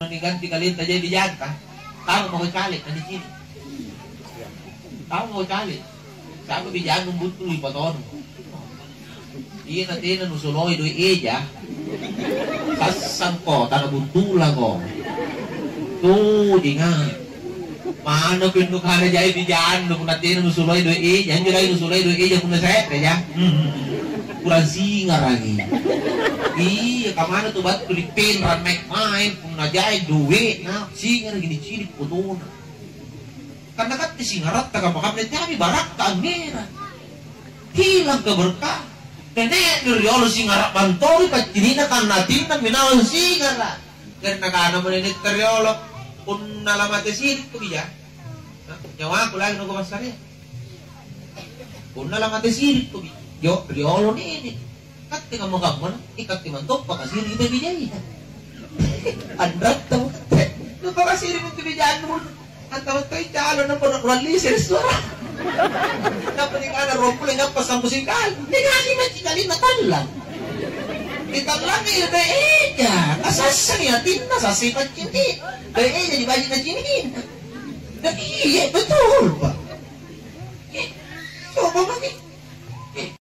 Ganti kalian aja di jangka. Tahu mau calik di sini. Tahu mau calik. Sabi bijang ng buto ipaton. Iya nanti na nusuloy do eja. Sasang ko tanah buntulang ko. Tuh dinga. Mana pintu kana jay bijang no nanti na nusuloy do eja. Jangan nusuloy do eja kuna set ya. Kurang singar lagi. Iya, kamana tuh bat Filipin ran main kung najay duwe na singar gini cili putuna. Karena kan singarat taga makam na tabi barak ka mera. Hilang keberkah. Nenek nuriolo singarat bantori ka tinina kan natin na minawan singara. Karena kana mo nenek teriolo kung nalamate sirit ko biya. Nyawa ko lagi no kumasari. Kung nalamate sirit ko biya. Yo, riolo ni kati ka mga man, ikati man to, pakasiri ito bijay. Andrat to. No, pakasiri mo ito bijayan mo. Ang tawag ko, italo na po na kulalisi, suara. Dapat ka na rompul, nga pasang musikal. Hindi nga si Machikalin na talang. Italang iyo, dahil eja. Kasasang yatin na, sasipat hindi. Dahil eja, di ba na chinin? Dahil iya, betul, Pak. So, bakit?